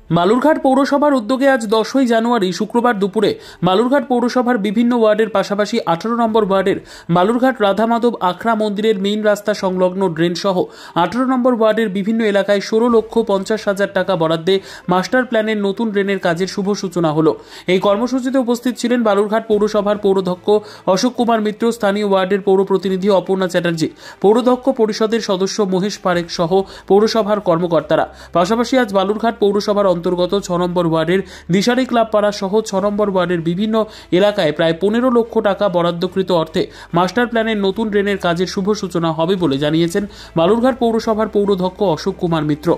বালুরঘাট পৌরসভার উদ্যোগে আজ 10ই জানুয়ারি শুক্রবার দুপুরে বালুরঘাট পৌরসভার বিভিন্ন ওয়ার্ডের পাশাপাশি 18 নম্বর ওয়ার্ডের বালুরঘাট রাধামাধব আখড়া মন্দিরের মেইন রাস্তা সংলগ্ন ড্রেন সহ 18 নম্বর ওয়ার্ডের বিভিন্ন এলাকায় 16,50,000 টাকা বরাদ্দে মাস্টার প্ল্যানের নতুন ড্রেনের কাজের শুভ সূচনা হলো। এই কর্মসূচিতে উপস্থিত ছিলেন বালুরঘাট পৌরসভার পৌরধ্যক্ষ অশোক কুমার মিত্র, স্থানীয় ওয়ার্ডের পৌর প্রতিনিধি অপর্ণা চ্যাটার্জি, পৌরধ্যক্ষ পরিষদের সদস্য মহেশ পারেখ সহ পৌরসভার কর্মকর্তারা। পাশাপাশি আজ বালুরঘাট পৌরসভার অন্তর্গত 6 নম্বর ওয়ার্ডের দিশারি ক্লাব পাড়া সহ 6 নম্বর ওয়ার্ডের বিভিন্ন এলাকায় প্রায় 15 লক্ষ টাকা বরাদ্দকৃত অর্থে মাস্টার প্ল্যানের নতুন ড্রেনের কাজের শুভ সূচনা হবে বলে জানিয়েছেন বালুরঘাট পৌরসভার পৌরধ্যক্ষ অশোক কুমার মিত্র।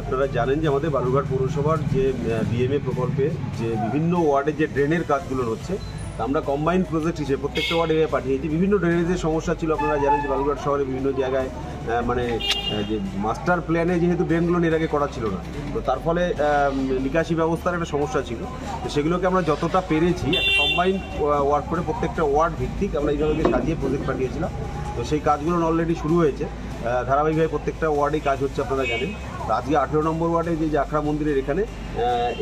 আপনারা জানেন যে আমাদের বালুরঘাট পৌরসভার যে বিএমএ প্রকল্পে যে বিভিন্ন ওয়ার্ডে যে ড্রেনের কাজগুলো হচ্ছে, আমরা কম্বাইন্ড প্রজেক্ট হিসেবে প্রত্যেকটা ওয়ার্ডে পাঠিয়েছি। বিভিন্ন ড্রেনেজের সমস্যা ছিল, আপনারা জানেন যে বালুরঘাট শহরে বিভিন্ন জায়গায় মানে যে মাস্টার প্ল্যানে যেহেতু ড্রেনগুলো এর আগে করা ছিল না, তো তার ফলে নিকাশি ব্যবস্থার একটা সমস্যা ছিল। তো সেগুলোকে আমরা যতটা পেরেছি একটা কম্বাইন্ড ওয়ার্ক করে প্রত্যেকটা ওয়ার্ড ভিত্তিক আমরা এইভাবে সাজিয়ে প্রজেক্ট পাঠিয়েছিলাম। তো সেই কাজগুলো অলরেডি শুরু হয়েছে, ধারাবাহিকভাবে প্রত্যেকটা ওয়ার্ডেই কাজ হচ্ছে আপনারা জানেন। তো আজকে 18 নম্বর ওয়ার্ডে যে আখড়া মন্দিরের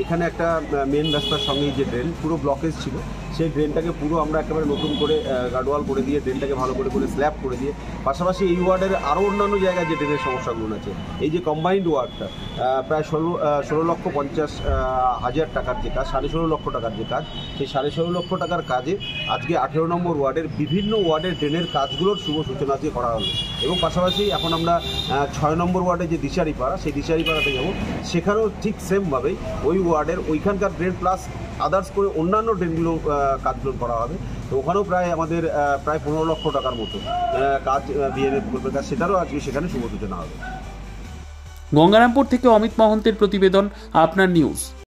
এখানে একটা মেন রাস্তার সঙ্গে যে ড্রেন পুরো ব্লকেজ ছিল, সেই ড্রেনটাকে পুরো আমরা একেবারে নতুন করে গার্ডওয়াল করে দিয়ে ড্রেনটাকে ভালো করে স্ল্যাব করে দিয়ে, পাশাপাশি এই ওয়ার্ডের আরও অন্যান্য জায়গায় যে ড্রেনের সমস্যাগুলো আছে, এই যে কম্বাইন্ড ওয়ার্ডটা প্রায় 16,50,000 টাকার যে কাজ, 16.5 লক্ষ টাকার যে কাজ, সেই 16.5 লক্ষ টাকার কাজে আজকে 18 নম্বর ওয়ার্ডের বিভিন্ন ওয়ার্ডের ড্রেনের কাজগুলোর শুভ সূচনা আজকে করা হলো। এবং পাশাপাশি এখন আমরা 6 নম্বর ওয়ার্ডে যে দিশারি পাড়া, সেই দিশারি পাড়াতে যাবো, সেখানেও ঠিক সেমভাবেই ওই ওয়ার্ডের ওইখানকার ড্রেন প্লাস আদার্স করে অন্যান্য ড্রেনগুলো কাজগুলো করা হবে। তো ওখানেও প্রায় আমাদের প্রায় 15 লক্ষ টাকার মতো কাজ বিএমএ প্রকল্পের কাজ, সেটারও আজকে সেখানে শুভ সূচনা হবে। গঙ্গারামপুর থেকে অমিত মহন্তের প্রতিবেদন, আপনার নিউজ।